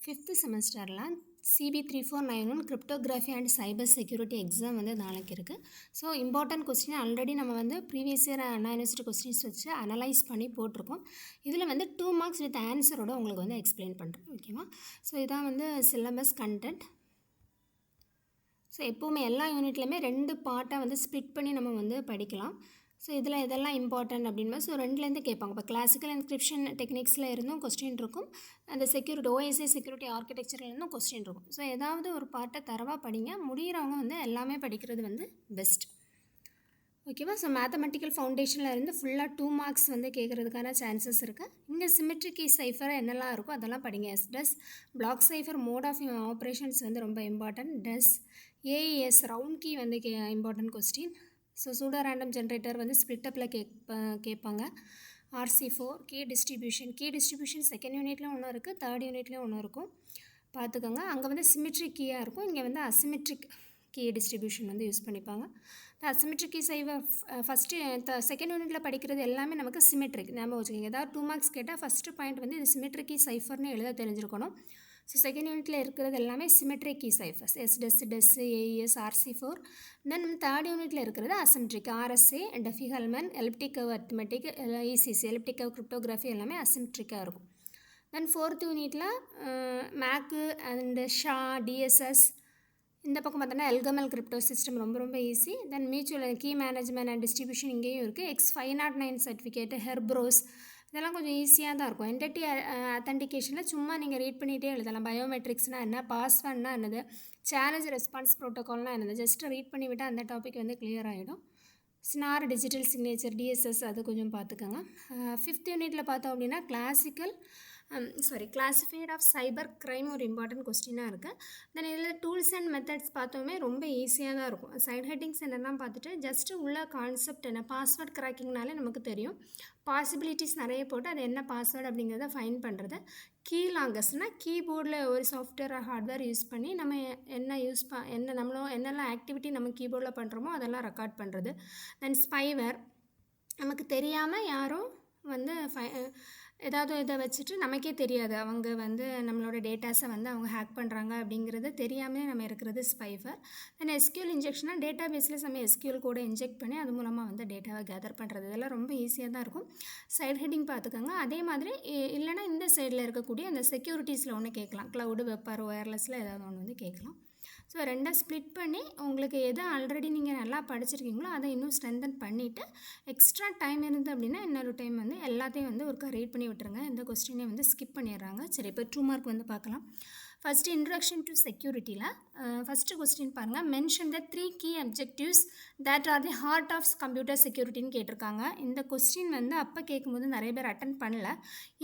Fifth செமஸ்டரில் CB3491 cryptography and cyber security exam வந்து நாளைக்கு இருக்குது. ஸோ இம்பார்ட்டன்ட் கொஸ்டின் ஆல்ரெடி நம்ம வந்து previous year Anna university questions வச்சு அனலைஸ் பண்ணி போட்டிருக்கோம். இதில் வந்து 2 மார்க்ஸ் வித் ஆன்சரோட உங்களுக்கு வந்து எக்ஸ்பிளைன் பண்ணுறேன், ஓகேவா? ஸோ இதான் வந்து சிலபஸ் கண்டென்ட். ஸோ எப்போவுமே எல்லா யூனிட்லையுமே 2 பார்ட்டாக வந்து ஸ்ப்ளிட் பண்ணி நம்ம வந்து படிக்கலாம். ஸோ இதில் இதெல்லாம் இம்பார்ட்டன்ட் அப்படின்பா. ஸோ 2லேருந்து கேட்பாங்க. இப்போ கிளாசிக்கல் என்கிரிப்ஷன் டெக்னிக்ஸில் இருந்தும் கொஸ்டின் இருக்கும், அந்த செக்யூரிட்டி OSI செக்யூரிட்டி ஆர்கிடெக்சர்லேருந்தும் கொஸ்டின் இருக்கும். ஸோ ஏதாவது ஒரு பார்ட்டை தரவாக படிங்க. முடிகிறவங்க வந்து எல்லாமே படிக்கிறது வந்து பெஸ்ட், ஓகேவா? ஸோ மேத்தமெட்டிக்கல் ஃபவுண்டேஷனில் இருந்து ஃபுல்லாக 2 மார்க்ஸ் வந்து கேட்குறதுக்கான சான்சஸ் இருக்குது. இங்கே சிமெட்ரிக் கீ சைஃபர் என்னெல்லாம் இருக்கோ அதெல்லாம் படிங்க. DES block cipher mode of operations வந்து ரொம்ப important. DES AES round key வந்து important question. So pseudo random generator வந்து ஸ்ப்ளிட்டப்பில் கேட்பாங்க. RC4 கீ டிஸ்ட்ரிபியூஷன் செகண்ட் யூனிட்லேயும் ஒன்று இருக்குது, தேர்ட் யூனிட்லேயும் ஒன்று இருக்கும், பார்த்துக்கோங்க. அங்கே வந்து சிமெட்ரிக் கீயாக இருக்கும், இங்கே வந்து அசிமெட்ரிக் கீ டிஸ்ட்ரிபியூஷன் வந்து யூஸ் பண்ணிப்பாங்க. அசிமெட்ரிக் கீ சைவர் ஃபஸ்ட்டு செகண்ட் யூனிட்டில் படிக்கிறது எல்லாமே நமக்கு சிமெட்ரிக் ஞாபகம் வச்சுக்கோங்க. ஏதாவது 2 மார்க்ஸ் கேட்டால் ஃபஸ்ட்டு பாயிண்ட் வந்து இது சிமெட்ரிக் கீ சைஃபர்னு எழுத தெரிஞ்சிருக்கணும். ஸோ செகண்ட் யூனிட்டில் இருக்கிறது எல்லாமே symmetric key ciphers, DES AES RC4. Then நம்ம தேர்ட் யூனிட்டில் இருக்கிறது asymmetric RSA Diffie Hellman elliptic curve arithmetic ECC elliptic curve cryptography எல்லாமே அசிமெட்ரிக்காக இருக்கும். தென் ஃபோர்த் யூனிட்டில் மேக்கு அண்ட் ஷா DSS. இந்த பக்கம் பார்த்தோன்னா எல்கமல் கிரிப்டோ சிஸ்டம் ரொம்ப ரொம்ப easy. Then mutual key management and distribution இங்கேயும் இருக்குது. X509 சர்டிஃபிகேட்டு ஹெர்ப்ரோஸ் இதெல்லாம் கொஞ்சம் ஈஸியாக தான் இருக்கும். என்டிட்டி அத்தன்டிகேஷனில் சும்மா நீங்கள் ரீட் பண்ணிகிட்டே எழுதலாம். பயோமெட்ரிக்ஸ்னால் என்ன, பாஸ்வேர்ட்னா என்னது, சேலஞ்ச் ரெஸ்பான்ஸ் ப்ரோட்டோகால்னால் என்னது, ஜஸ்ட் ரீட் பண்ணிவிட்டால் அந்த டாபிக் வந்து கிளியர் ஆகிடும். ஸ்னார் டிஜிட்டல் சிக்னேச்சர் DSS அது கொஞ்சம் பார்த்துக்கோங்க. ஃபிஃப்த் யூனிட்டில் பார்த்தோம் அப்படின்னா கிளாசிஃபைட் ஆஃப் சைபர் க்ரைம் ஒரு இம்பார்ட்டன்ட் கொஸ்டினாக இருக்குது. தென் இதில் டூல்ஸ் அண்ட் மெத்தட்ஸ் பார்த்தோமே ரொம்ப ஈஸியாக தான் இருக்கும். சைட் ஹெட்டிங்ஸ் என்னெல்லாம் பார்த்துட்டு ஜஸ்ட்டு உள்ள கான்செப்ட் என்ன, பாஸ்வேர்ட் கிராக்கிங்னாலே நமக்கு தெரியும். பாசிபிலிட்டிஸ் நிறைய போட்டு அது என்ன பாஸ்வேர்டு அப்படிங்கிறத ஃபைண்ட் பண்ணுறது. கீ லாங்கர்ஸ்னால் கீபோர்டில் ஒரு சாஃப்ட்வேர் ஹார்ட்வேர் யூஸ் பண்ணி நம்ம என்னெல்லாம் ஆக்டிவிட்டி நம்ம கீபோர்டில் பண்ணுறோமோ அதெல்லாம் ரெக்கார்ட் பண்ணுறது. தென் ஸ்பைவேர் நமக்கு தெரியாமல் யாரும் வந்து ஏதாவது இதை வச்சுட்டு நமக்கே தெரியாது அவங்க வந்து நம்மளோட டேட்டாஸை வந்து அவங்க ஹேக் பண்ணுறாங்க அப்படிங்கிறது தெரியாமலே நம்ம இருக்கிறது ஸ்பைவேர். தென் SQL இன்ஜெக்ஷனாக டேட்டா பேஸில் நம்ம SQL கோடை இன்ஜெக்ட் பண்ணி அது மூலமாக வந்து டேட்டாவை கேதர் பண்ணுறது. இதெல்லாம் ரொம்ப ஈஸியாக தான் இருக்கும். சைட் ஹெட்டிங் பார்த்துக்கோங்க. அதே மாதிரி இல்லைனா இந்த சைடில் இருக்கக்கூடிய அந்த செக்யூரிட்டிஸில் ஒன்று கேட்கலாம், க்ளவுடு வெப்பர் ஒயர்லெஸில் ஏதாவது ஒன்று வந்து கேட்கலாம். ஸோ 2 ஸ்ப்ளிட் பண்ணி உங்களுக்கு எது ஆல்ரெடி நீங்கள் நல்லா படிச்சிருக்கீங்களோ அதை இன்னும் ஸ்ட்ரென்தன் பண்ணிவிட்டு எக்ஸ்ட்ரா டைம் இருந்து அப்படின்னா இன்னொரு டைம் வந்து எல்லாத்தையும் வந்து ஒருக்கா ரீட் பண்ணி விட்டுருங்க. இந்த கொஸ்டினை வந்து ஸ்கிப் பண்ணிடுறாங்க. சரி, இப்போ 2 மார்க் வந்து பார்க்கலாம். ஃபஸ்ட்டு இன்ட்ரடக்ஷன் டு செக்யூரிட்டியில் ஃபஸ்ட்டு கொஸ்டின் பாருங்கள். Mention the 3 key objectives that are the heart of computer செக்யூரிட்டின்னு கேட்டிருக்காங்க. இந்த கொஸ்டின் வந்து அப்போ கேட்கும்போது நிறைய பேர் அட்டன் பண்ணல.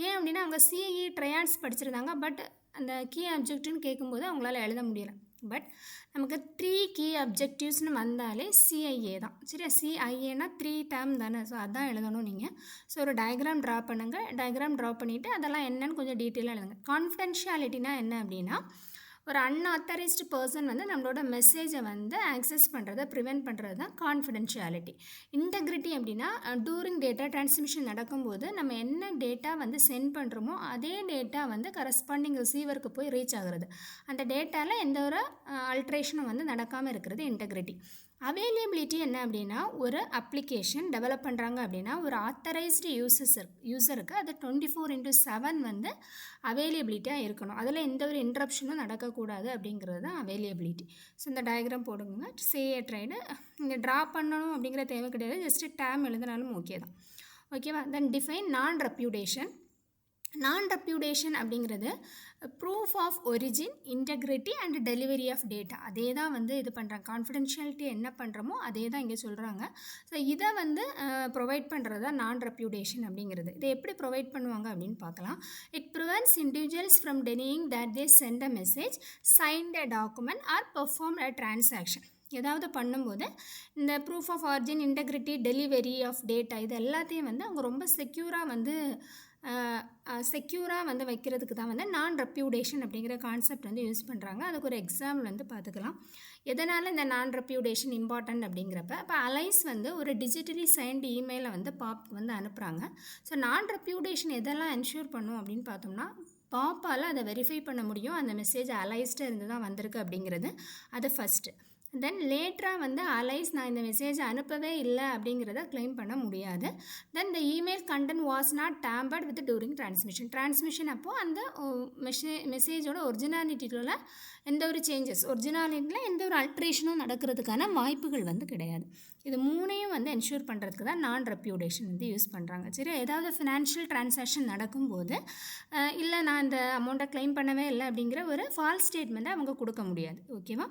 ஏன் அப்படின்னா அவங்க CIE ட்ரையாட்ஸ் படிச்சிருந்தாங்க. பட் அந்த கீ அப்ஜெக்டிவ்னு கேட்கும்போது அவங்களால எழுத முடியலை. பட் நமக்கு 3 கீ அப்ஜெக்டிவ்ஸ்னு வந்தாலே CIA தான். சரியா, CIAனா 3 டேர்ம் தானே. ஸோ அதான் எழுதணும் நீங்கள். ஸோ ஒரு டயக்ராம் ட்ரா பண்ணுங்கள். டயக்ராம் ட்ரா பண்ணிவிட்டு அதெல்லாம் என்னன்னு கொஞ்சம் டீட்டெயிலாக எழுதுங்க. கான்ஃபிடென்ஷியாலிட்டினா என்ன அப்படின்னா ஒரு அன்ஆத்தரைஸ்டு பர்சன் வந்து நம்மளோட மெசேஜை வந்து ஆக்சஸ் பண்ணுறதை ப்ரிவென்ட் பண்ணுறது தான் கான்ஃபிடென்ஷியாலிட்டி. இன்டெகிரிட்டி அப்படின்னா டூரிங் டேட்டா டிரான்ஸ்மிஷன் நடக்கும்போது நம்ம என்ன டேட்டா வந்து சென்ட் பண்ணுறோமோ அதே டேட்டா வந்து கரஸ்பாண்டிங் ரிசீவருக்கு போய் ரீச் ஆகுறது. அந்த டேட்டாவில் எந்த ஒரு அல்ட்ரேஷனும் வந்து நடக்காமல் இருக்கிறது இன்டெகிரிட்டி. அவைலபிலிட்டி என்ன அப்படின்னா ஒரு அப்ளிகேஷன் டெவலப் பண்ணுறாங்க அப்படின்னா ஒரு ஆத்தரைஸ்டு யூசருக்கு அது 24/7 வந்து அவைலபிலிட்டியாக இருக்கணும். அதில் எந்த ஒரு இன்ட்ரப்ஷனும் நடக்கக்கூடாது அப்படிங்கிறது தான் அவைலபிலிட்டி. ஸோ இந்த டயக்ராம் போடுங்க. CA ட்ரைடு இங்கே ட்ரா பண்ணணும் அப்படிங்கிற தேவை கிடையாது, ஜஸ்ட்டு டேம் எழுதினாலும் ஓகே தான், ஓகேவா? தென் டிஃபைன் நான் ரெப்யூடேஷன் அப்படிங்கிறது proof of origin, integrity and delivery of data. அதே தான் வந்து இது பண்ணுறாங்க. கான்ஃபிடென்ஷியாலிட்டி என்ன பண்ணுறோமோ அதே தான் இங்கே சொல்கிறாங்க. ஸோ இதை வந்து ப்ரொவைட் பண்ணுறது தான் நான் ரெப்யூடேஷன் அப்படிங்கிறது. இதை எப்படி ப்ரொவைட் பண்ணுவாங்க அப்படின்னு பார்க்கலாம். It prevents individuals from denying that they sent a message, signed a document or perform a transaction. ஏதாவது பண்ணும்போது இந்த proof of origin, integrity, delivery of data இது எல்லாத்தையும் வந்து அவங்க ரொம்ப செக்யூராக வந்து வைக்கிறதுக்கு தான் வந்து நான் ரெப்யூடேஷன் அப்படிங்கிற கான்செப்ட் வந்து யூஸ் பண்ணுறாங்க. அதுக்கு ஒரு எக்ஸாம்பிள் வந்து பார்த்துக்கலாம். எதனால் இந்த நான் ரெப்யூடேஷன் இம்பார்ட்டன்ட் அப்படிங்கிறப்ப இப்போ அலைஸ் வந்து ஒரு டிஜிட்டலி சைன்டு இமெயிலை வந்து பாப் வந்து அனுப்புகிறாங்க. ஸோ நான் ரெப்யூடேஷன் எதெல்லாம் என்ஷூர் பண்ணும் அப்படின்னு பார்த்தோம்னா பாப்பால் அதை வெரிஃபை பண்ண முடியும் அந்த மெசேஜ் அலைஸ்டாக இருந்து தான் வந்திருக்கு அப்படிங்கிறது. அது ஃபஸ்ட்டு. தென் லேட்டராக வந்து அலைஸ் நான் இந்த மெசேஜ் அனுப்பவே இல்லை அப்படிங்கிறத கிளைம் பண்ண முடியாது. Then the email content was not tampered with during transmission அப்போது அந்த மெசேஜோட ஒரிஜினாலிட்டியில் எந்த ஒரு சேஞ்சஸ் ஒரிஜினாலிட்டியில் எந்த ஒரு அல்ட்ரேஷனும் நடக்கிறதுக்கான வாய்ப்புகள் வந்து கிடையாது. இது மூணையும் வந்து என்ஷூர் பண்ணுறதுக்கு தான் நான் ரெப்யூடேஷன் வந்து யூஸ் பண்ணுறாங்க. சரி, ஏதாவது ஃபினான்ஷியல் டிரான்சாக்ஷன் நடக்கும்போது இல்லை நான் இந்த அமௌண்ட்டை கிளைம் பண்ணவே இல்லை அப்படிங்கிற ஒரு ஃபால்ஸ் ஸ்டேட்மெண்ட்டை அவங்க கொடுக்க முடியாது. ஓகேவா?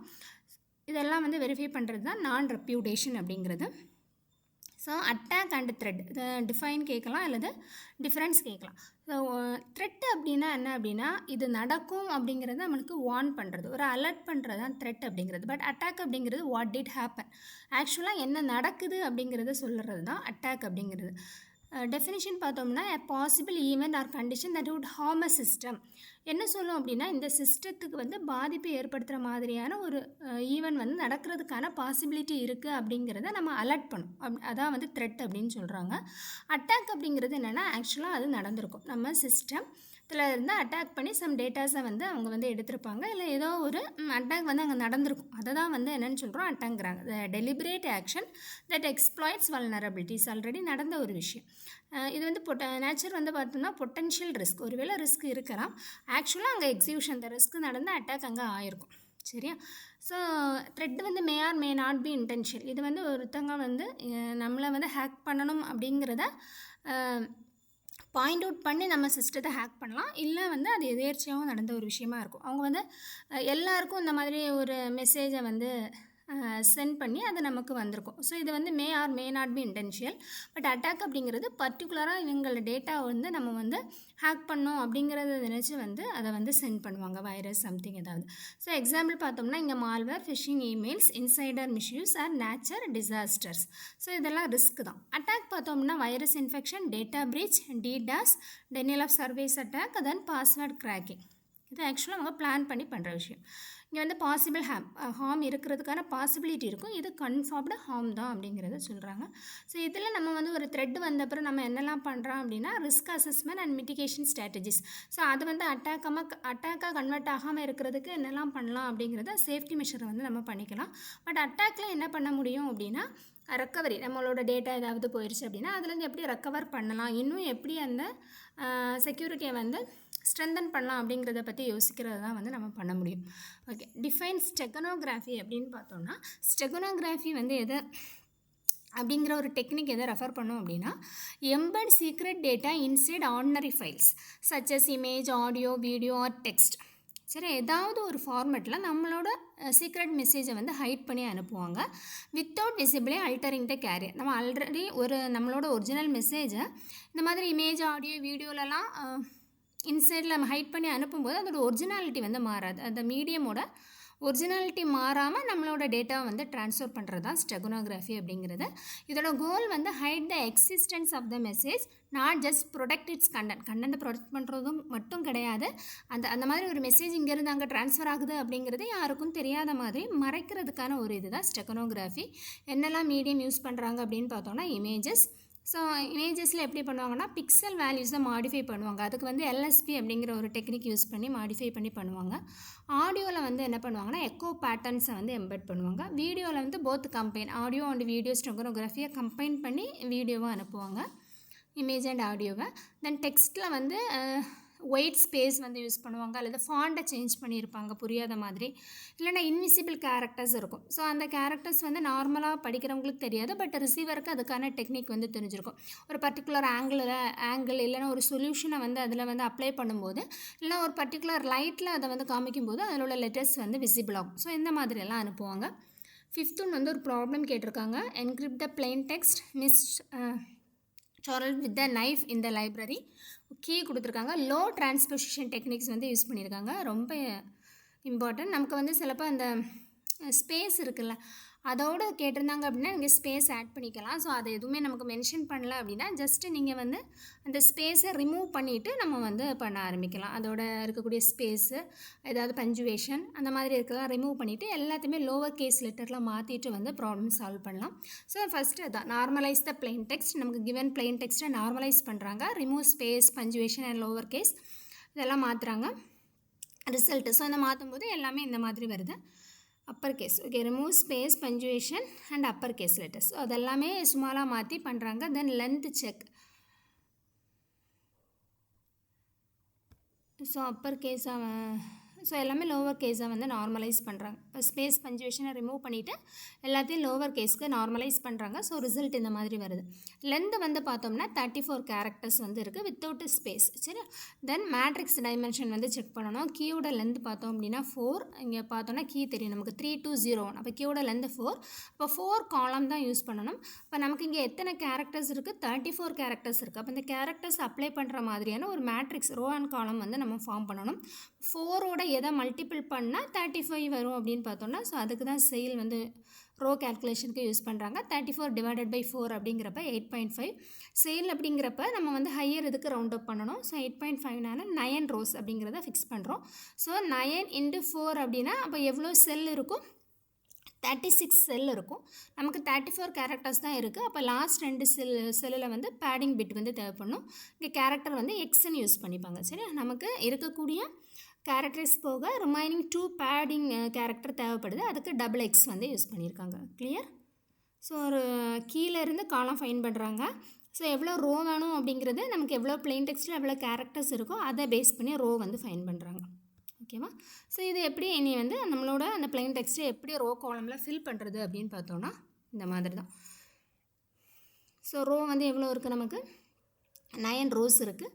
இதெல்லாம் வந்து வெரிஃபை பண்ணுறது தான் நான் ரெப்யூடேஷன் அப்படிங்கிறது. ஸோ அட்டாக் அண்ட் த்ரெட் இதை டிஃபைன் கேட்கலாம் அல்லது டிஃப்ரென்ஸ் கேட்கலாம். ஸோ த்ரெட் அப்படின்னா என்ன அப்படின்னா இது நடக்கும் அப்படிங்கிறது நம்மளுக்கு வார்ன் பண்ணுறது, ஒரு அலர்ட் பண்ணுறது தான் த்ரெட் அப்படிங்கிறது. பட் அட்டாக் அப்படிங்கிறது வாட் டிட் ஹேப்பன், ஆக்சுவலாக என்ன நடக்குது அப்படிங்கிறத சொல்கிறது தான் அட்டாக் அப்படிங்கிறது. டெஃபினிஷன் பார்த்தோம்னா a possible event or condition that would harm a system. என்ன சொல்லும் அப்படின்னா இந்த சிஸ்டத்துக்கு வந்து பாதிப்பை ஏற்படுத்துகிற மாதிரியான ஒரு ஈவெண்ட் வந்து நடக்கிறதுக்கான பாசிபிலிட்டி இருக்குது அப்படிங்கிறத நம்ம அலர்ட் பண்ணும். அதான் வந்து த்ரெட் அப்படின்னு சொல்கிறாங்க. அட்டாக் அப்படிங்கிறது என்னென்னா ஆக்சுவலாக அது நடந்திருக்கும். நம்ம சிஸ்டம் இதில் இருந்து அட்டாக் பண்ணி சம் டேட்டாஸை வந்து அவங்க வந்து எடுத்திருப்பாங்க, இல்லை ஏதோ ஒரு அட்டாக் வந்து அங்கே நடந்திருக்கும். அதை தான் வந்து என்னென்னு சொல்கிறோம் அட்டாக்கிறாங்க. Deliberate action that exploits vulnerabilities, already நடந்த ஒரு விஷயம். இது வந்து நேச்சர் வந்து பார்த்தோம்னா பொட்டென்ஷியல் ரிஸ்க், ஒருவேளை ரிஸ்க் இருக்கலாம், ஆக்சுவலாக அங்கே எக்ஸிக்யூஷன் இந்த ரிஸ்க் நடந்து அட்டாக் அங்கே ஆயிருக்கும். சரியா? ஸோ த்ரெட் வந்து may or may not be intentional. இது வந்து ஒருத்தங்க வந்து நம்மளை வந்து ஹேக் பண்ணணும் அப்படிங்கிறத பாயிண்ட் அவுட் பண்ணி நம்ம சிஸ்டத்தை ஹேக் பண்ணலாம், இல்லை வந்து அது எதேர்ச்சியாகவும் நடந்த ஒரு விஷயமா இருக்கும். அவங்க வந்து எல்லாருக்கும் இந்த மாதிரி ஒரு மெசேஜை வந்து சென்ட் பண்ணி அது நமக்கு வந்திருக்கும். ஸோ இது வந்து may or may not be intentional. But attack அப்படிங்கிறது பர்டிகுலராக இவங்களோட டேட்டா வந்து நம்ம வந்து ஹேக் பண்ணோம் அப்படிங்கிறத நினச்சி வந்து அதை வந்து சென்ட் பண்ணுவாங்க, வைரஸ் சம்திங் ஏதாவது. ஸோ எக்ஸாம்பிள் பார்த்தோம்னா இங்கே malware, phishing emails, insider misuse or nature disasters. So இதெல்லாம் ரிஸ்க் தான். அட்டாக் பார்த்தோம்னா virus infection, data breach, DDoS, denial of service attack, then password cracking. இது ஆக்சுவலாக அவங்க பிளான் பண்ணி பண்ணுற விஷயம். இங்கே வந்து பாசிபிள் ஹார்ம் இருக்கிறதுக்கான பாசிபிலிட்டி இருக்கும், இது கன்ஃபார்ம்டு ஹார்ம் தான் அப்படிங்கிறத சொல்கிறாங்க. ஸோ இதில் நம்ம வந்து ஒரு த்ரெட் வந்த அப்புறம் நம்ம என்னெல்லாம் பண்ணுறோம் அப்படின்னா risk assessment and mitigation strategies. So அது வந்து அட்டாக்காக கன்வெர்ட் ஆகாமல் இருக்கிறதுக்கு என்னெல்லாம் பண்ணலாம் அப்படிங்கிறத சேஃப்டி மெஷரை வந்து நம்ம பண்ணிக்கலாம். பட் அட்டாக்கில் என்ன பண்ண முடியும் அப்படின்னா ரெக்கவரி, நம்மளோட டேட்டா ஏதாவது போயிடுச்சு அப்படின்னா அதுலேருந்து எப்படி ரெக்கவர் பண்ணலாம், இன்னும் எப்படி அந்த செக்யூரிட்டியை வந்து ஸ்ட்ரென்தன் பண்ணலாம் அப்படிங்கிறத பற்றி யோசிக்கிறது தான் வந்து நம்ம பண்ண முடியும். ஓகே, டிஃபைன் ஸ்டெகனோகிராஃபி அப்படின்னு பார்த்தோம்னா ஸ்டெகனோகிராஃபி வந்து எதை அப்படிங்கிற ஒரு டெக்னிக் எதை ரெஃபர் பண்ணோம் அப்படின்னா embed secret data inside ordinary files such as image, audio, video or text. சரி, ஏதாவது ஒரு ஃபார்மேட்டில் நம்மளோட சீக்ரெட் மெசேஜை வந்து ஹைட் பண்ணி அனுப்புவாங்க வித்தவுட் விசிபிளி அல்டரிங் த கேரியர். நம்ம ஆல்ரெடி ஒரு நம்மளோட ஒரிஜினல் மெசேஜை இந்த மாதிரி இமேஜ், ஆடியோ, வீடியோலலாம் இன்சைடில் நம்ம ஹைட் பண்ணி அனுப்பும்போது அதோட ஒரிஜினாலிட்டி வந்து மாறாது. அந்த மீடியமோட ஒரிஜினாலிட்டி மாறாமல் நம்மளோட டேட்டா வந்து ட்ரான்ஸ்ஃபர் பண்ணுறது தான் ஸ்டெகனோகிராஃபி அப்படிங்கிறது. இதோட கோல் வந்து hide the existence of the message, not just protect its கண்டென்ட்டை ப்ரொடெக்ட் பண்ணுறதும் மட்டும் கிடையாது, அந்த மாதிரி ஒரு மெசேஜ் இங்கேருந்து அங்கே ட்ரான்ஸ்ஃபர் ஆகுது அப்படிங்கிறது யாருக்கும் தெரியாத மாதிரி மறைக்கிறதுக்கான ஒரு இது தான் ஸ்டெகனோகிராஃபி. என்னெல்லாம் மீடியம் யூஸ் பண்ணுறாங்க அப்படின்னு பார்த்தோன்னா இமேஜஸ். ஸோ இமேஜஸில் எப்படி பண்ணுவாங்கன்னா பிக்சல் வேல்யூஸை மாடிஃபை பண்ணுவாங்க, அதுக்கு வந்து எல்எஸ்பி அப்படிங்கிற ஒரு டெக்னிக் யூஸ் பண்ணி மாடிஃபை பண்ணி பண்ணுவாங்க. ஆடியோவில் வந்து என்ன பண்ணுவாங்கன்னா எக்கோ பேட்டர்ன்ஸை வந்து எம்பெட் பண்ணுவாங்க. வீடியோவில் வந்து both combine audio and video ஸ்டெகனோகிராஃபியை கம்பைன் பண்ணி வீடியோவை அனுப்புவாங்க, இமேஜ் அண்ட் ஆடியோவை. தென் டெக்ஸ்ட்டில் வந்து ஒயிட் ஸ்பேஸ் வந்து யூஸ் பண்ணுவாங்க, அல்லது ஃபாண்ட்டை சேஞ்ச் பண்ணியிருப்பாங்க புரியாத மாதிரி, இல்லைனா இன்விசிபிள் கேரக்டர்ஸ் இருக்கும். ஸோ அந்த கேரக்டர்ஸ் வந்து நார்மலாக படிக்கிறவங்களுக்கு தெரியாது, பட் ரிசீவருக்கு அதுக்கான டெக்னிக் வந்து தெரிஞ்சிருக்கும். ஒரு பர்டிகுலர் ஆங்கிள் இல்லைனா ஒரு சொல்யூஷனை வந்து அதில் வந்து அப்ளை பண்ணும்போது, இல்லைனா ஒரு பர்டிகுலர் லைட்டில் அதை வந்து காமிக்கும்போது அதில் உள்ள லெட்டர்ஸ் வந்து விசிபிள் ஆகும். ஸோ இந்த மாதிரியெல்லாம் அனுப்புவாங்க. 5th வந்து ஒரு ப்ராப்ளம் கேட்டிருக்காங்க. Encrypt the plain text miss scarlet with the knife in the library. Key கொடுத்துருக்காங்க. லோ டிரான்ஸ்போசிஷன் டெக்னிக்ஸ் வந்து யூஸ் பண்ணியிருக்காங்க, ரொம்ப இம்பார்ட்டன்ட். நமக்கு வந்து சிலப்போ அந்த ஸ்பேஸ் இருக்குல்ல அதோடு கேட்டிருந்தாங்க அப்படின்னா நீங்கள் ஸ்பேஸ் ஆட் பண்ணிக்கலாம். ஸோ அதை எதுவுமே நமக்கு மென்ஷன் பண்ணல அப்படின்னா ஜஸ்ட்டு நீங்கள் வந்து அந்த ஸ்பேஸை ரிமூவ் பண்ணிவிட்டு நம்ம வந்து பண்ண ஆரம்பிக்கலாம். அதோட இருக்கக்கூடிய ஸ்பேஸு, ஏதாவது பஞ்சுவேஷன் அந்த மாதிரி இருக்கலாம் ரிமூவ் பண்ணிவிட்டு எல்லாத்தையுமே லோவர் கேஸ் லெட்டரில் மாற்றிட்டு வந்து ப்ராப்ளம் சால்வ் பண்ணலாம். ஸோ ஃபஸ்ட்டு அதான் நார்மலைஸ் த பிளெயின் டெக்ஸ்ட். நமக்கு கிவன் பிளெயின் டெக்ஸ்ட்டை நார்மலைஸ் பண்ணுறாங்க. Remove space, punctuation and lower case. இதெல்லாம் மாற்றுறாங்க ரிசல்ட்டு. ஸோ இந்த மாற்றும் போது எல்லாமே இந்த மாதிரி வருது. Upper case okay, remove space punctuation and upper case letters. So அதெல்லாமே சுமாலாக மாற்றி பண்ணுறாங்க. Then length check. So upper கேஸாக ஸோ எல்லாமே லோவர் கேஸாக வந்து நார்மலைஸ் பண்ணுறாங்க. இப்போ ஸ்பேஸ் பஞ்சுவேஷனை ரிமூவ் பண்ணிவிட்டு எல்லாத்தையும் லோவர் கேஸ்க்கு நார்மலைஸ் பண்ணுறாங்க. ஸோ ரிசல்ட் இந்த மாதிரி வருது. லென்த்து வந்து பார்த்தோம்னா 34 கேரக்டர்ஸ் வந்து இருக்குது வித்தவுட் ஸ்பேஸ். சரி, தென் மேட்ரிக்ஸ் டைமென்ஷன் வந்து செக் பண்ணணும். கீயோட லென்த் பார்த்தோம் அப்படின்னா 4. இங்கே பார்த்தோன்னா கீ தெரியும் நமக்கு 3201. அப்போ கீயோட லென்த்து 4. இப்போ 4 காலம் தான் யூஸ் பண்ணணும். இப்போ நமக்கு இங்கே எத்தனை கேரக்டர்ஸ் இருக்குது? 34 கேரக்டர்ஸ் இருக்குது. அப்போ இந்த கேரக்டர்ஸ் அப்ளை பண்ணுற மாதிரியான ஒரு மேட்ரிக்ஸ் ரோ அண்ட் காலம் வந்து நம்ம ஃபார்ம் பண்ணணும். 4ஓட எதை மல்டிபிள் பண்ணால் 35 வரும் அப்படின்னு பார்த்தோன்னா, ஸோ அதுக்கு தான் செயில் வந்து ரோ கேல்குலேஷனுக்கு யூஸ் பண்ணுறாங்க. 34 டிவைடட் பை 4 அப்படிங்கிறப்ப 8.5. செயில் அப்படிங்கிறப்ப நம்ம வந்து ஹையர் இதுக்கு ரவுண்ட் அப் பண்ணணும். ஸோ 8.5னால 9 ரோஸ் அப்படிங்கிறத ஃபிக்ஸ் பண்ணுறோம். ஸோ 9 × 4 அப்படின்னா அப்போ எவ்வளோ செல் இருக்கும்? 36 செல் இருக்கும். நமக்கு 34 கேரக்டர்ஸ் தான் இருக்குது. அப்போ லாஸ்ட் 2 செல்லில் வந்து பேடிங் பிட் வந்து தேவைப்படணும். இங்கே கேரக்டர் வந்து எக்ஸ்ன்னு யூஸ் பண்ணிப்பாங்க. சரி, நமக்கு இருக்கக்கூடிய கேரக்டர்ஸ் போக ரிமைனிங் 2 பேடிங் கேரக்டர் தேவைப்படுது. அதுக்கு XX வந்து யூஸ் பண்ணியிருக்காங்க. கிளியர்? ஸோ ஒரு கீழே இருந்து காலம் ஃபைன் பண்ணுறாங்க. ஸோ எவ்வளோ ரோ வேணும் அப்படிங்கிறது நமக்கு எவ்வளோ பிளெயின் டெக்ஸ்ட்டில் எவ்வளோ கேரக்டர்ஸ் இருக்கோ அதை பேஸ் பண்ணி ரோ வந்து ஃபைன் பண்ணுறாங்க. ஓகேவா? ஸோ இது எப்படி இனி வந்து நம்மளோட அந்த பிளெயின் டெக்ஸ்ட்டை எப்படி ரோ காலமில் ஃபில் பண்ணுறது அப்படின்னு பார்த்தோன்னா இந்த மாதிரி தான். ஸோ ரோ வந்து எவ்வளோ இருக்குது? நமக்கு 9 ரோஸ் இருக்குது.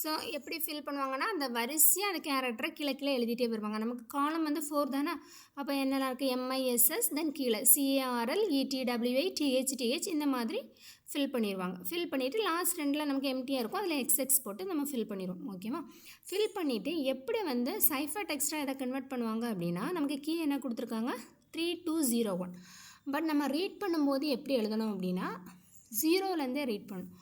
ஸோ எப்படி ஃபில் பண்ணுவாங்கன்னா அந்த வரிசையாக அந்த கேரக்டரை கீழே கீழே எழுதிட்டே வருவாங்க. நமக்கு காலம் வந்து 4 தானே. அப்போ என்னெல்லாம் இருக்குது? MISS, தென் கீழே CARL, ETWI, THTH இந்த மாதிரி ஃபில் பண்ணிடுவாங்க. ஃபில் பண்ணிவிட்டு லாஸ்ட் 2ல் நமக்கு எம்டியாக இருக்கும். அதில் XX போட்டு நம்ம ஃபில் பண்ணிடுவோம். ஓகேவா? ஃபில் பண்ணிவிட்டு எப்படி வந்து சைஃபர் டெக்ஸ்ட்டாக எதை கன்வெர்ட் பண்ணுவாங்க அப்படின்னா, நமக்கு கீ என்ன கொடுத்துருக்காங்க? 3201. பட் நம்ம ரீட் பண்ணும்போது எப்படி எழுதணும் அப்படின்னா 0லேருந்தே ரீட் பண்ணணும்.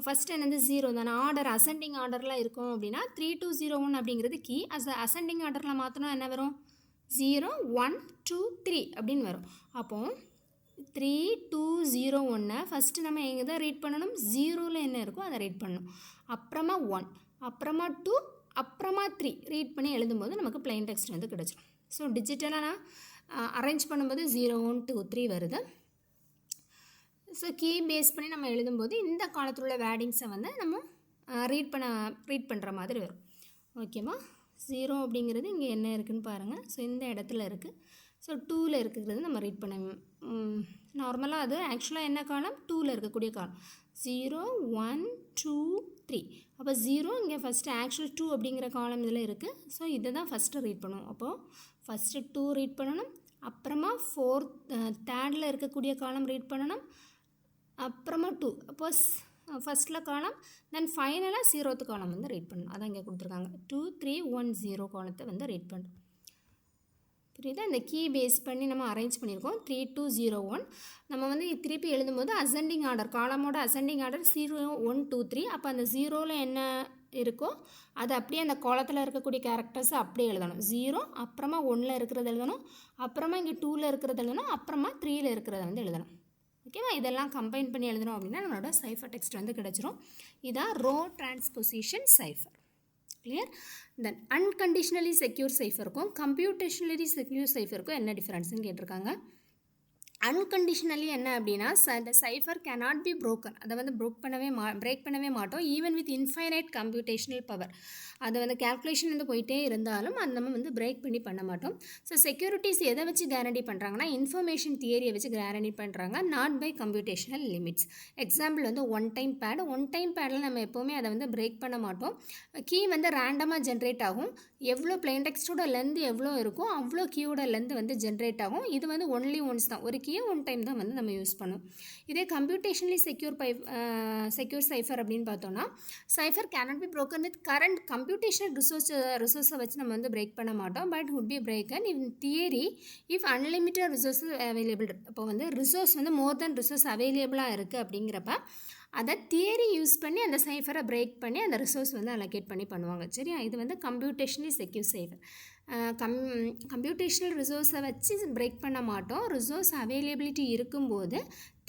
ஃபஸ்ட்டு என்னது 0 தானே. ஆர்டர் அசெண்டிங் ஆர்டரில் இருக்கும் அப்படின்னா 3201 அப்படிங்கிறது கீ. அசெண்டிங் ஆர்டரில் மாற்றணும் என்ன வரும்? 0 1 2 3 அப்படின்னு வரும். அப்போது 3201 ஃபஸ்ட்டு நம்ம எங்கே தான் ரீட் பண்ணணும்? 0ல் என்ன இருக்கோ அதை ரீட் பண்ணணும். அப்புறமா 1, அப்புறமா 2, அப்புறமா 3 ரீட் பண்ணி எழுதும்போது நமக்கு பிளெயின் டெக்ஸ்ட் வந்து கிடச்சிடும். ஸோ டிஜிட்டலாக நான் அரேஞ்ச் பண்ணும்போது 0 1 2 3 வருது. ஸோ கீ பேஸ் பண்ணி நம்ம எழுதும்போது இந்த காலத்தில் உள்ள வேர்டிங்ஸை வந்து நம்ம ரீட் பண்ணுற மாதிரி வரும். ஓகேவா? 0 அப்படிங்கிறது இங்கே என்ன இருக்குதுன்னு பாருங்கள். ஸோ இந்த இடத்துல இருக்குது. ஸோ 2ல் இருக்கிறது நம்ம ரீட் பண்ண நார்மலாக அது ஆக்சுவலாக என்ன காலம்? 2ல் இருக்கக்கூடிய காலம் 0 1 2 3. அப்போ 0 இங்கே ஃபஸ்ட்டு ஆக்சுவல் 2 அப்படிங்கிற காலம் இதில் இருக்குது. ஸோ இதை தான் ஃபஸ்ட்டு ரீட் பண்ணுவோம். அப்போது ஃபஸ்ட்டு 2 ரீட் பண்ணணும். அப்புறமா 4 3ல் இருக்கக்கூடிய காலம் ரீட் பண்ணணும். அப்புறமா 2 அப்போஸ் ஃபஸ்ட்டில் காலம். தென் ஃபைனலாக 0th காலம் வந்து ரீட் பண்ணணும். அதான் இங்கே கொடுத்துருக்காங்க. 2 3 1 0 காலத்தை வந்து ரீட் பண்ணுறோம். புரியுதா? இந்த கீ பேஸ் பண்ணி நம்ம அரேஞ்ச் பண்ணியிருக்கோம். 3201 நம்ம வந்து திருப்பி எழுதும்போது அசெண்டிங் ஆர்டர், காலமோட அசெண்டிங் ஆர்டர் 0 1 2 3. அப்போ அந்த 0ல் என்ன இருக்கோ அது அப்படியே அந்த காலத்தில் இருக்கக்கூடிய கேரக்டர்ஸை அப்படியே எழுதணும். 0 அப்புறமா 1ல் இருக்கிறது எழுதணும். அப்புறமா இங்கே 2ல் இருக்கிறது எழுதணும். அப்புறமா 3ல் இருக்கிறத வந்து எழுதணும். ஓகேவா? இதெல்லாம் கம்பைன் பண்ணி எழுதணும் அப்படின்னா நம்மளோட சைஃபர் டெக்ஸ்ட் வந்து கிடச்சிரும். இதான் ரோ டிரான்ஸ்பொசிஷன் சைஃபர். கிளியர்? தென் அன்கண்டிஷனலி செக்யூர் சைஃபருக்கும் கம்ப்யூட்டேஷனலி செக்யூர் சைஃபருக்கும் என்ன டிஃப்ரென்ஸ்னு கேட்டிருக்காங்க. அன்கண்டிஷனலி என்ன அப்படின்னா இந்த சைஃபர் கேனாட் பி ப்ரோக்கன். அதை வந்து பிரேக் பண்ணவே மாட்டோம். Even with infinite computational power. அதை வந்து கேல்குலேஷன் வந்து போயிட்டே இருந்தாலும் அது நம்ம வந்து பிரேக் பண்ண மாட்டோம். ஸோ செக்யூரிட்டிஸ் எதை வச்சு கேரண்டி பண்ணுறாங்கன்னா இன்ஃபர்மேஷன் தியரியை வச்சு கேரண்டி பண்ணுறாங்க. Not by computational limits. Example வந்து ஒன் டைம் பேடில் நம்ம எப்போவுமே அதை வந்து பிரேக் பண்ண மாட்டோம். கீ வந்து ரேண்டமாக ஜென்ரேட் ஆகும். எவ்வளோ பிளெயின் டெக்ஸ்ட்டோட லென்த் எவ்வளோ இருக்கோ அவ்வளோ கீயோட லென்த் வந்து ஜென்ரேட் ஆகும். இது வந்து ஒன்லி ஒன்ஸ் தான். ஒரு கீயை ஒன் டைம் தான் வந்து நம்ம யூஸ் பண்ணுவோம். இதே கம்ப்யூட்டேஷனலி செக்யூர் சைஃபர் அப்படின்னு பார்த்தோன்னா cipher cannot be broken with current computational ரிசோர்ஸை வச்சு நம்ம வந்து பிரேக் பண்ண மாட்டோம். But would be broken in theory if unlimited resources available. இப்போ வந்து ரிசோர்ஸ் வந்து மோர் தென் ரிசோர்ஸ் அவைலபிளாக இருக்குது அப்படிங்கிறப்ப அதை தியரி யூஸ் பண்ணி அந்த சைஃபரை பிரேக் பண்ணி அந்த ரிசோர்ஸ் வந்து அலோகேட் பண்ணி பண்ணுவாங்க. சரியா? இது வந்து கம்ப்யூட்டேஷனலி செக்யூர் சைஃபர். கம்ப்யூட்டேஷனல் ரிசோர்ஸை வச்சு பிரேக் பண்ண மாட்டோம். ரிசோர்ஸ் அவைலபிலிட்டி இருக்கும்போது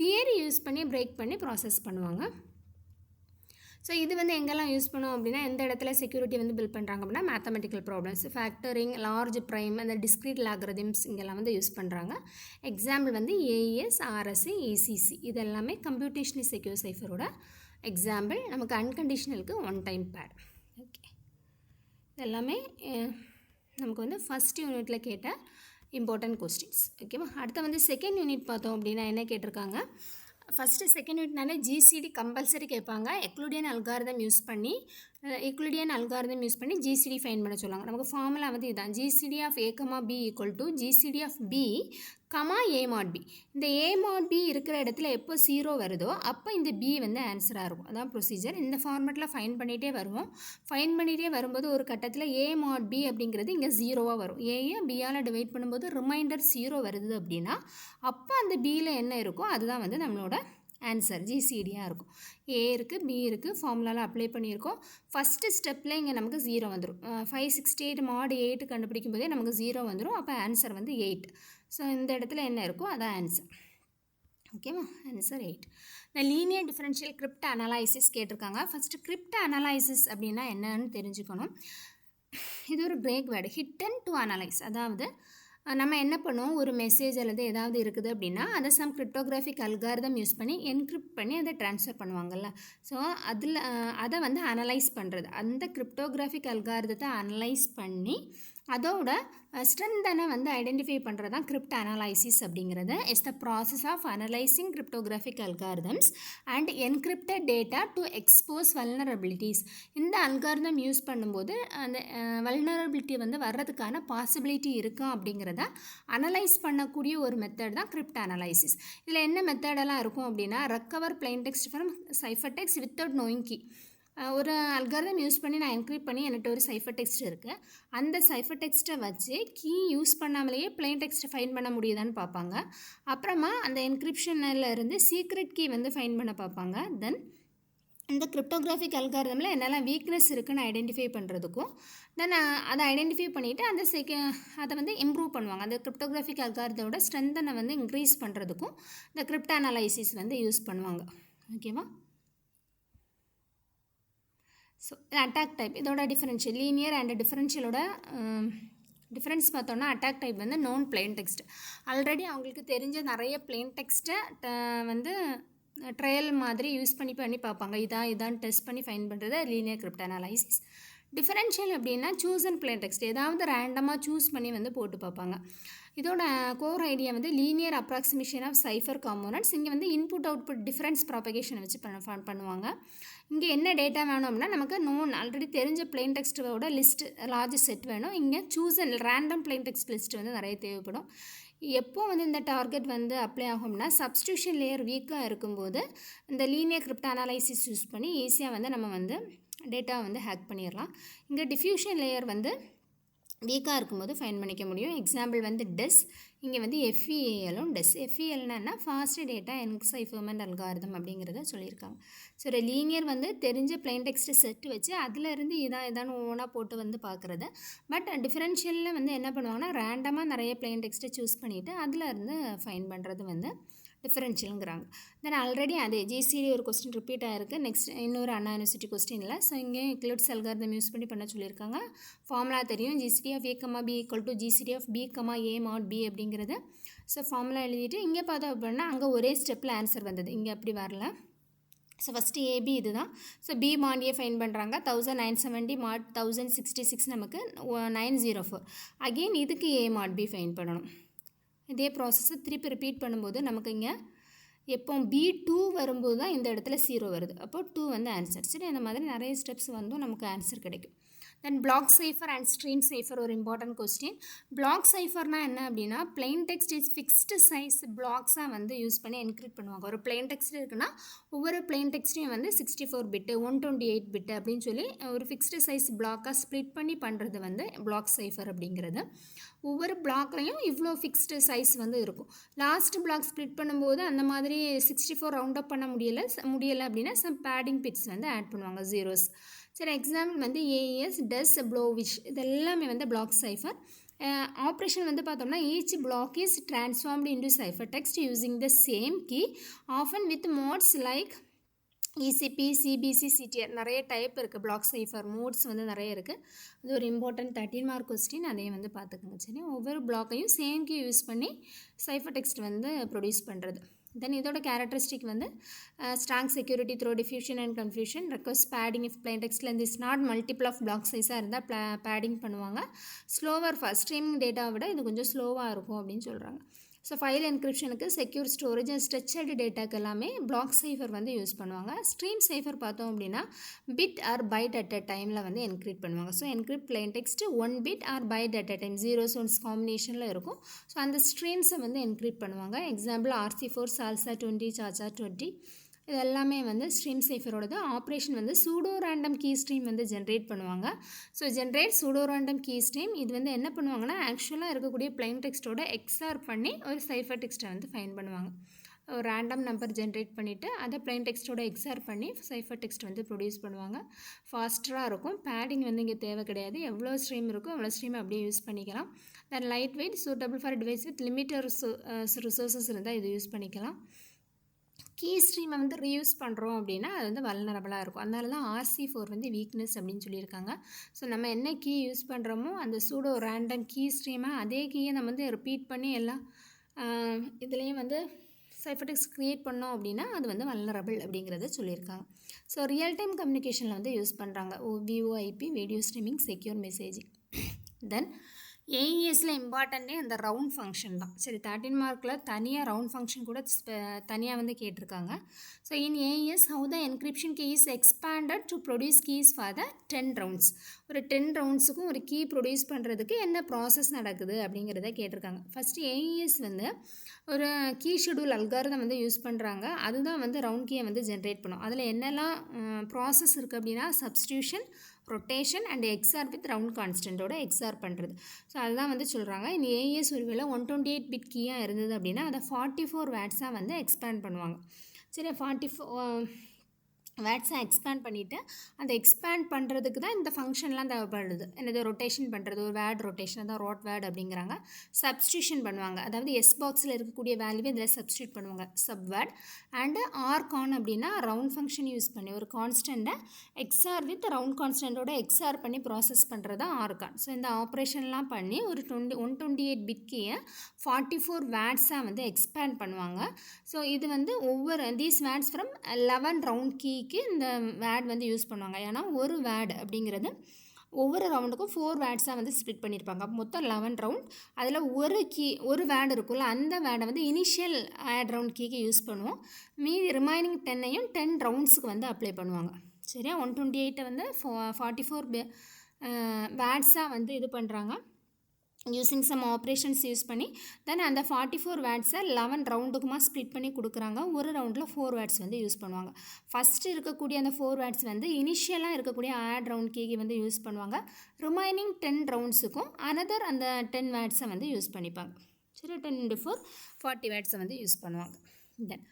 தியரி யூஸ் பண்ணி பிரேக் பண்ணி ப்ராசஸ் பண்ணுவாங்க. ஸோ இது வந்து எங்கெல்லாம் யூஸ் பண்ணுவோம் அப்படின்னா எந்த இடத்துல செக்யூரிட்டி வந்து பில்ட் பண்ணுறாங்க அப்படின்னா mathematical problems, factoring, large prime, அந்த டிஸ்க்ரீட் லாகரிதம்ஸ் இங்கெல்லாம் வந்து யூஸ் பண்ணுறாங்க. எக்ஸாம்பிள் வந்து ஏஎஸ், ஆர்எஸ்சி, இசிசி இது எல்லாமே கம்ப்யூட்டேஷனல் செக்யூர் சைஃபரோட எக்ஸாம்பிள். நமக்கு அன்கண்டிஷனலுக்கு ஒன் டைம் பேட். ஓகே, இது எல்லாமே நமக்கு வந்து ஃபஸ்ட் யூனிட்டில் கேட்ட இம்பார்ட்டன்ட் கொஸ்டின்ஸ். ஓகேவா? அடுத்து வந்து செகண்ட் யூனிட் பார்த்தோம் அப்படின்னா என்ன கேட்டிருக்காங்க, ஃபஸ்ட்டு செகண்ட் யூனிட்னாலே ஜிசிடி கம்பல்சரி கேட்பாங்க. எக்லூடியன் அல்காரிதம் யூஸ் பண்ணி ஜிசிடி ஃபைன் பண்ண சொல்லுவாங்க. நமக்கு ஃபார்முலா வந்து இதுதான், GCD of A comma B equal to GCD of B comma A mod B. இந்த ஏ மாட் பி இருக்கிற இடத்துல எப்போ 0 வருதோ அப்போ இந்த பி வந்து ஆன்சராக இருக்கும். அதான் ப்ரொசீஜர். இந்த ஃபார்மேட்டில் ஃபைன் பண்ணிகிட்டே வருவோம். ஃபைன் பண்ணிகிட்டே வரும்போது ஒரு கட்டத்தில் ஏ மாட் பி அப்படிங்கிறது இங்கே 0வாக வரும். ஏயை பியால் டிவைட் பண்ணும்போது ரிமைண்டர் 0 வருது அப்படின்னா அப்போ அந்த பியில் என்ன இருக்கோ அதுதான் வந்து நம்மளோட ஆன்சர் ஜிசிடியாக இருக்கும். ஏ இருக்குது, பி இருக்குது, ஃபார்முலாவில் அப்ளை பண்ணியிருக்கோம். ஃபஸ்ட்டு ஸ்டெப்பில் இங்கே நமக்கு 0 வந்துடும். 568 mod 8 கண்டுபிடிக்கும் போதே நமக்கு 0 வந்துடும். அப்போ ஆன்சர் வந்து 8. ஸோ இந்த இடத்துல என்ன இருக்கோ அதான் ஆன்சர். ஓகேவா? ஆன்சர் 8. இந்த லீனியர் டிஃபரன்ஷியல் கிரிப்ட் அனலைசிஸ் கேட்டிருக்காங்க. ஃபஸ்ட்டு கிரிப்ட் அனலைசிஸ் அப்படின்னா என்னன்னு தெரிஞ்சுக்கணும். இது ஒரு break word, hidden to analyse. அதாவது நம்ம என்ன பண்ணுவோம், ஒரு மெசேஜ் அல்லது ஏதாவது இருக்குது அப்படின்னா அதை சம் கிரிப்டோகிராஃபிக் அல்காரிதம் யூஸ் பண்ணி என்கிரிப்ட் பண்ணி அதை ட்ரான்ஸ்ஃபர் பண்ணுவாங்கள்ல. ஸோ அதை வந்து அனலைஸ் பண்ணுறது, அந்த கிரிப்டோகிராஃபிக் அல்காரிதத்தை அனலைஸ் பண்ணி அதோட ஸ்ட்ரென்தனை வந்து ஐடென்டிஃபை பண்ணுறது தான் கிரிப்ட் அனலைசிஸ் அப்படிங்கிறது. It's the process of analysing cryptographic algorithms and encrypted data to expose vulnerabilities. இந்த அல்காரிதம் யூஸ் பண்ணும்போது அந்த வல்னரபிலிட்டி வந்து வர்றதுக்கான பாசிபிலிட்டி இருக்கா அப்படிங்கிறத அனலைஸ் பண்ணக்கூடிய ஒரு மெத்தட் தான் கிரிப்ட் அனலைசிஸ். இதில் என்ன மெத்தடெல்லாம் இருக்கும் அப்படின்னா, recover plain text from cipher text without knowing key. ஒரு அல்காரிதம் யூஸ் பண்ணி நான் என்கிரிப்ட் பண்ணி என்கிட்ட ஒரு சைஃபர் டெக்ஸ்ட் இருக்குது. அந்த சைஃபர் டெக்ஸ்ட்டை வச்சு கீ யூஸ் பண்ணாமலேயே பிளைன் டெக்ஸ்ட்டை ஃபைன் பண்ண முடியுதான்னு பார்ப்பாங்க. அப்புறமா அந்த என்கிரிப்ஷனில் இருந்து சீக்ரெட் கீ வந்து ஃபைன் பண்ண பார்ப்பாங்க. தென் இந்த கிரிப்டோகிராஃபிக் அல்காரிதமில் என்னெல்லாம் வீக்னஸ் இருக்குன்னு ஐடென்டிஃபை பண்ணுறதுக்கும் தென் அதை ஐடென்டிஃபை பண்ணிவிட்டு அந்த அதை வந்து இம்ப்ரூவ் பண்ணுவாங்க. அந்த கிரிப்டோகிராஃபிக் அல்காரிதமோட ஸ்ட்ரென்தனை வந்து இன்க்ரீஸ் பண்ணுறதுக்கும் இந்த கிரிப்ட் அனலைசிஸ் வந்து யூஸ் பண்ணுவாங்க. ஓகேவா? ஸோ அட்டாக் டைப், இதோட டிஃபரன்ஷியல் லீனியர் அண்ட் டிஃபரன்ஷியலோட டிஃப்ரென்ஸ் பார்த்தோன்னா, அட்டாக் டைப் வந்து நோன் பிளைன் டெக்ஸ்ட். ஆல்ரெடி அவங்களுக்கு தெரிஞ்ச நிறைய பிளைன் டெக்ஸ்ட்டை வந்து ட்ரையல் மாதிரி யூஸ் பண்ணி பார்ப்பாங்க. இதான் டெஸ்ட் பண்ணி ஃபைன் பண்ணுறது லீனியர் கிரிப்ட் அனலைசிஸ். டிஃபரன்ஷியல் அப்படின்னா சூஸ் அண்ட் பிளைன் டெக்ஸ்ட், ஏதாவது ரேண்டமாக சூஸ் பண்ணி வந்து போட்டு பார்ப்பாங்க. இதோட கோர் ஐடியா வந்து linear approximation of cipher components. இங்கே வந்து இன்புட் அவுட்புட் டிஃபரன்ஸ் ப்ராபகேஷனை வச்சு பண்ணுவாங்க. இங்கே என்ன டேட்டா வேணும் அப்படின்னா, நமக்கு ஆல்ரெடி தெரிஞ்ச பிளைன் டெக்ஸ்ட்டோட லிஸ்ட் லார்ஜ் செட் வேணும். இங்கே choose and random plain text list வந்து நிறைய தேவைப்படும். எப்போ வந்து இந்த டார்கெட் வந்து அப்ளை ஆகும்னா, சப்ஸ்டியூஷன் லேயர் வீக்காக இருக்கும்போது இந்த லீனியர் கிரிப்ட் அனலைசிஸ் யூஸ் பண்ணி ஈஸியாக வந்து நம்ம வந்து டேட்டா வந்து ஹேக் பண்ணிடலாம். இங்கே டிஃப்யூஷன் லேயர் வந்து வீக்காக இருக்கும்போது ஃபைன் பண்ணிக்க முடியும். எக்ஸாம்பிள் வந்து டெஸ், இங்கே வந்து எஃப்இஏஎலும் டெஸ். எஃப்இஎல்னா ஃபாஸ்ட் டேட்டா என்சைஃபர்மெண்ட் அல்காரிதம் அப்படிங்கிறத சொல்லியிருக்காங்க. ஸோ ஒரு லீனியர் வந்து தெரிஞ்ச பிளைன் டெக்ஸ்ட் செட் வச்சு அதிலேருந்து இதான்னு ஒவ்வொன்றா போட்டு வந்து பார்க்குறது. பட் டிஃபரன்ஷியலில் வந்து என்ன பண்ணுவாங்கன்னா, ரேண்டமாக நிறைய பிளைன் டெக்ஸ்ட்டை சூஸ் பண்ணிவிட்டு அதிலேருந்து ஃபைன் பண்ணுறது வந்து டிஃபரன்ஷியலுங்கிறாங்க. தென் ஆல்ரெடி அதே ஜிசிடி ஒரு கொஸ்டின் ரிப்பீட் ஆகிருக்கு. நெக்ஸ்ட் இன்னொரு அண்ணா யூனிவர்சிட்டி கொஸ்டின் இல்லை. ஸோ இங்கே எக்லிப்ஸ் அல்காரிதம் யூஸ் பண்ணி பண்ண சொல்லியிருக்காங்க. ஃபார்முலா தெரியும், GCD of A comma B equal to GCD of B comma A mod B அப்படிங்கிறது. ஸோ ஃபார்முலா எழுதிட்டு இங்கே பார்த்தோம் அப்படின்னா அங்கே ஒரே ஸ்டெப்பில் ஆன்சர் வந்தது, இங்கே அப்படி வரல. ஸோ ஃபஸ்ட்டு ஏபி இது தான். ஸோ பி மாட் ஏ ஃபைன் பண்ணுறாங்க. 1970 மாட் 1066 நமக்கு 904. அகெயின் இதுக்கு ஏ மாட் பி ஃபைன் பண்ணணும். இதே ப்ராசஸை திருப்பி ரிப்பீட் பண்ணும்போது நமக்கு இங்கே எப்போ B2 வரும்போது தான் இந்த இடத்துல 0 வருது. அப்போது 2 வந்து ஆன்சர். சரி, அந்த மாதிரி நிறைய ஸ்டெப்ஸ் வந்தும் நமக்கு ஆன்சர் கிடைக்கும். Then block cipher and stream cipher ஒரு இம்பார்ட்டன்ட் கொஸ்டின். பிளாக் சைஃபர்னால் என்ன அப்படின்னா, plain text is fixed size பிளாக்ஸாக வந்து யூஸ் பண்ணி என்கிரிப்ட் பண்ணுவாங்க. ஒரு பிளைன் டெக்ஸ்ட் இருக்குன்னா ஒவ்வொரு பிளைன் டெக்ஸ்ட்டையும் வந்து 64 பிட்டு 128 பிட்டு அப்படின்னு சொல்லி ஒரு ஃபிக்ஸ்டு சைஸ் பிளாக்காக ஸ்ப்ளிட் பண்ணி பண்ணுறது வந்து பிளாக் சைஃபர் அப்படிங்கிறது. ஒவ்வொரு பிளாக்லையும் இவ்வளோ ஃபிக்ஸ்டு சைஸ் வந்து இருக்கும். லாஸ்ட் பிளாக் ஸ்ப்ளிட் பண்ணும்போது அந்த மாதிரி 64 ரவுண்ட் அப் பண்ண முடியலை அப்படின்னா சம் பேடிங் பிட்ஸ் வந்து ஆட் பண்ணுவாங்க, ஜீரோஸ். சரி, எக்ஸாம்பிள் வந்து ஏஎஸ், டெஸ், ப்ளோவிஷ் இது எல்லாமே வந்து பிளாக் சைஃபர். ஆப்ரேஷன் வந்து பார்த்தோம்னா, each block is transformed into cipher text using the same key often with modes like ECB, CBC, CTR நிறைய டைப் இருக்குது. பிளாக் சைஃபர் மோட்ஸ் வந்து நிறைய இருக்குது. அது ஒரு இம்பார்ட்டன்ட் 13 மார்க் கொஸ்டின். அதையும் வந்து பார்த்துக்கோங்க. சரி, ஒவ்வொரு பிளாக்கையும் சேம் கீ யூஸ் பண்ணி சைஃபர் டெக்ஸ்ட் வந்து ப்ரொடியூஸ் பண்ணுறது. தென் இதோட கேரக்டரிஸ்டிக் வந்து strong security through diffusion and confusion, request padding if plain text length is not multiple of block சைஸாக இருந்தால் பேடிங் பண்ணுவாங்க. ஸ்லோவர் ஃபாஸ்ட் ஸ்ட்ரீமிங் டேட்டாவை விட இது கொஞ்சம் ஸ்லோவாக இருக்கும் அப்படின்னு சொல்கிறாங்க. ஸோ ஃபைல் என்கிரிப்ஷனுக்கு செக்யூர் ஸ்டோரேஜ் அண்ட் ஸ்ட்ரெச்சர்டு டேட்டாக்கு எல்லாமே பிளாக் சைஃபர் வந்து யூஸ் பண்ணுவாங்க. ஸ்ட்ரீம் சைஃபர் பார்த்தோம் அப்படின்னா bit or byte at a டைமில் வந்து என்கிரிப்ட் பண்ணுவாங்க. So encrypt plain text 1 bit or byte at a time, 0s 1s காம்பினேஷனில் இருக்கும். ஸோ அந்த ஸ்ட்ரீம்ஸை வந்து என்கிரிப்ட் பண்ணுவாங்க. எக்ஸாம்பிள் RC4, சால்சா 20, சாச்சா 20 இது எல்லாமே வந்து ஸ்ட்ரீம் சைஃபரோடது. ஆப்ரேஷன் வந்து சூடோ ரேண்டம் கீ ஸ்ட்ரீம் வந்து ஜென்ரேட் பண்ணுவாங்க. So generate pseudo random key stream இது வந்து என்ன பண்ணுவாங்கன்னா ஆக்சுவலாக இருக்கக்கூடிய பிளைன் டெக்ஸ்ட்டோட எக்ஸ்ஆர் பண்ணி ஒரு சைஃபர் டெக்ஸ்ட்டை வந்து ஃபைன் பண்ணுவாங்க. ஒரு ரேண்டம் நம்பர் ஜென்ரேட் பண்ணிவிட்டு அதை பிளைன் டெக்ஸ்ட்டோட எக்ஸ்ஆர் பண்ணி சைஃபர் டெக்ஸ்ட் வந்து ப்ரொடியூஸ் பண்ணுவாங்க. ஃபாஸ்டராக இருக்கும். பேடிங் வந்து இங்கே தேவை கிடையாது. எவ்வளோ ஸ்ட்ரீம் இருக்கோ அவ்வளோ ஸ்ட்ரீம் அப்படியே யூஸ் பண்ணிக்கலாம். தென் light weight, suitable for device with limited resources இருந்தால் இது யூஸ் பண்ணிக்கலாம். கீ ஸ்ட்ரீமை வந்து ரீயூஸ் பண்ணுறோம் அப்படின்னா அது வந்து வல்னரபிளாக இருக்கும். அதனால தான் RC4 வந்து வீக்னஸ் அப்படின்னு சொல்லியிருக்காங்க. ஸோ நம்ம என்ன கீ யூஸ் பண்ணுறோமோ அந்த சூடோ ரேண்டம் கீ ஸ்ட்ரீமை அதே கீயை நம்ம வந்து ரிப்பீட் பண்ணி எல்லா இதுலேயும் வந்து சைஃபர் டெக்ஸ்ட் க்ரியேட் பண்ணோம் அப்படின்னா அது வந்து வல்னரபிள் அப்படிங்கிறத சொல்லியிருக்காங்க. ஸோ ரியல் டைம் கம்யூனிகேஷனில் வந்து யூஸ் பண்ணுறாங்க. VoIP, video streaming, secure messaging. Then ஏஇஎஸில் இம்பார்ட்டன்ட்டே அந்த ரவுண்ட் ஃபங்க்ஷன் தான். சரி, 13 மார்க்கில் தனியாக ரவுண்ட் ஃபங்க்ஷன் கூட தனியாக வந்து கேட்டிருக்காங்க. So in AES how the encryption key is expanded to produce keys for the 10 rounds. ஒரு 10 roundsக்கும் ஒரு கீ ப்ரொடியூஸ் பண்ணுறதுக்கு என்ன ப்ராசஸ் நடக்குது அப்படிங்கிறத கேட்டிருக்காங்க. ஃபஸ்ட்டு ஏஇஎஸ் வந்து ஒரு கீ ஷெடியூல் அல்காரிதம் வந்து யூஸ் பண்ணுறாங்க. அதுதான் வந்து ரவுண்ட் கீயை வந்து ஜென்ரேட் பண்ணும். அதில் என்னெல்லாம் ப்ராசஸ் இருக்குது அப்படின்னா substitution, rotation and XOR with round கான்ஸ்டன்ட்டோட எக்ஸ்ஆர் பண்ணுறது. ஸோ அதுதான் வந்து சொல்கிறாங்க. இந்த ஏஇஎஸ் ஒருவேளை 128 bit கீயாக இருந்தது அப்படின்னா அதை 44 wattsஆக வந்து எக்ஸ்பேண்ட் பண்ணுவாங்க. சரி, 44 வேர்ட்ஸை எக்ஸ்பேண்ட் பண்ணிவிட்டு அந்த எக்ஸ்பேண்ட் பண்ணுறதுக்கு தான் இந்த ஃபங்க்ஷன்லாம் தேவைப்படுது. என்னது ரொட்டேஷன் பண்ணுறது, ஒரு வேர்ட் ரொட்டேஷன் தான் ரோட் வேர்ட் அப்படிங்கிறாங்க. சப்ஸ்டியூஷன் பண்ணுவாங்க, அதாவது எஸ் பாக்ஸில் இருக்கக்கூடிய வேல்யூவை இதில் சப்ஸ்டியூட் பண்ணுவாங்க, சப் வேர்ட். அண்டு ஆர்கான் அப்படின்னா ரவுண்ட் ஃபங்க்ஷன் யூஸ் பண்ணி ஒரு கான்ஸ்டண்ட்டை எக்ஸ்ஆர் வித் ரவுண்ட் கான்ஸ்டன்ட்டோட எக்ஸ்ஆர் பண்ணி ப்ராசஸ் பண்ணுறது தான் ஆர்கான். ஸோ இந்த ஆப்ரேஷன்லாம் பண்ணி ஒரு 128 bit கீயை 44 wattsஆக வந்து எக்ஸ்பேண்ட் பண்ணுவாங்க. ஸோ இது வந்து ஒவ்வொரு these words from 11 round key இந்த வேர்ட் வந்து யூஸ் பண்ணுவாங்க. ஏன்னா ஒரு வேர்டு அப்படிங்கிறது ஒவ்வொரு ரவுண்டுக்கும் 4 வேர்ட்ஸாக வந்து ஸ்ப்ளிட் பண்ணியிருப்பாங்க. மொத்தம் 11 ரவுண்ட். அதில் ஒரு வேர்டு இருக்குல்ல, அந்த வேர்டை வந்து இனிஷியல் ஆட் ரவுண்ட் கீக்கு யூஸ் பண்ணுவோம். மீதி ரிமைனிங் 10ஐயும் 10 ரவுண்ட்ஸுக்கு வந்து அப்ளை பண்ணுவாங்க. சரியா, 128 வந்து 44 வேர்ட்ஸாக வந்து இது பண்ணுறாங்க யூஸிங் சம் ஆப்ரேஷன்ஸ் யூஸ் பண்ணி. தென் அந்த 44 வேர்ட்ஸை 11 ரவுண்டுக்குமா ஸ்ப்ளிட் பண்ணி கொடுக்குறாங்க. ஒரு ரவுண்டில் 4 வேர்ட்ஸ் வந்து யூஸ் பண்ணுவாங்க. ஃபஸ்ட்டு இருக்கக்கூடிய அந்த 4 வேர்ட்ஸ் வந்து இனிஷியலாக இருக்கக்கூடிய ஆட் ரவுண்ட் கீக்கு வந்து யூஸ் பண்ணுவாங்க. ரிமைனிங் 10 ரவுண்ட்ஸுக்கும் அனதர் அந்த 10 வேர்ட்ஸை வந்து யூஸ் பண்ணிப்பாங்க. சரி, 10 × 4 40 வேர்ட்ஸை வந்து யூஸ் பண்ணுவாங்க. தென்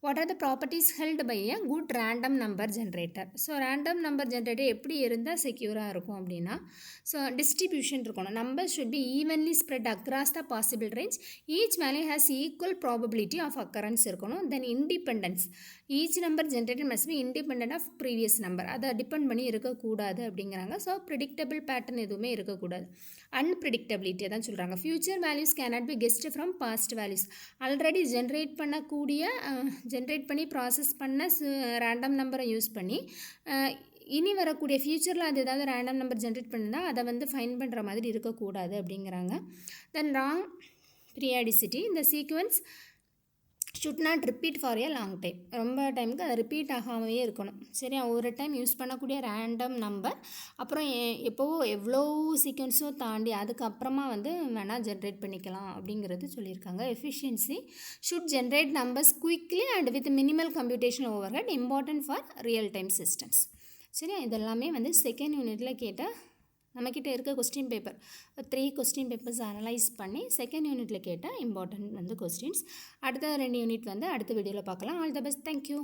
what are the properties held by a good random number generator? So random number generator எப்படி இருந்தால் செக்யூராக இருக்கும் அப்படின்னா, ஸோ டிஸ்ட்ரிபியூஷன் இருக்கணும். Number should be evenly spread across the possible range. each value has equal probability of occurrence இருக்கணும். then independence, each number generated must be independent of previous number. அதை depend பண்ணி இருக்கக்கூடாது அப்படிங்கிறாங்க. ஸோ ப்ரிடிக்டபிள் பேட்டர்ன் எதுவுமே இருக்கக்கூடாது. Unpredictability தான் சொல்கிறாங்க. Future values cannot be guessed from past values. Already generate பண்ணி ப்ராசஸ் பண்ண ரேண்டம் நம்பரை யூஸ் பண்ணி இனி வரக்கூடிய ஃபியூச்சரில் அது ஏதாவது ரேண்டம் நம்பர் ஜென்ரேட் பண்ணால் அதை வந்து ஃபைன் பண்ணுற மாதிரி இருக்கக்கூடாது அப்படிங்கிறாங்க. தென் ராங் பீரியாடிசிட்டி, இந்த sequence should not repeat for a long time. ரொம்ப டைமுக்கு அது ரிப்பீட் ஆகாமே இருக்கணும். சரியா, ஒரு டைம் யூஸ் பண்ணக்கூடிய ரேண்டம் நம்பர் அப்புறம் எவ்வளோ சீக்வன்ஸோ தாண்டி அதுக்கப்புறமா வந்து வேணால் ஜென்ரேட் பண்ணிக்கலாம் அப்படிங்கிறது சொல்லியிருக்காங்க. Efficiency should generate numbers quickly and with minimal computation overhead, important for real time systems. சரியா, இதெல்லாமே வந்து செகண்ட் யூனிட்டில் கேட்ட நம்மக்கிட்ட இருக்க question paper 3 question papers analyse பண்ணி செகண்ட் யூனிட்டில் கேட்டால் இம்பார்ட்டன்ட் வந்து கொஸ்டின்ஸ். அடுத்த 2 யூனிட் வந்து அடுத்த வீடியோவில் பார்க்கலாம். All the best, thank you.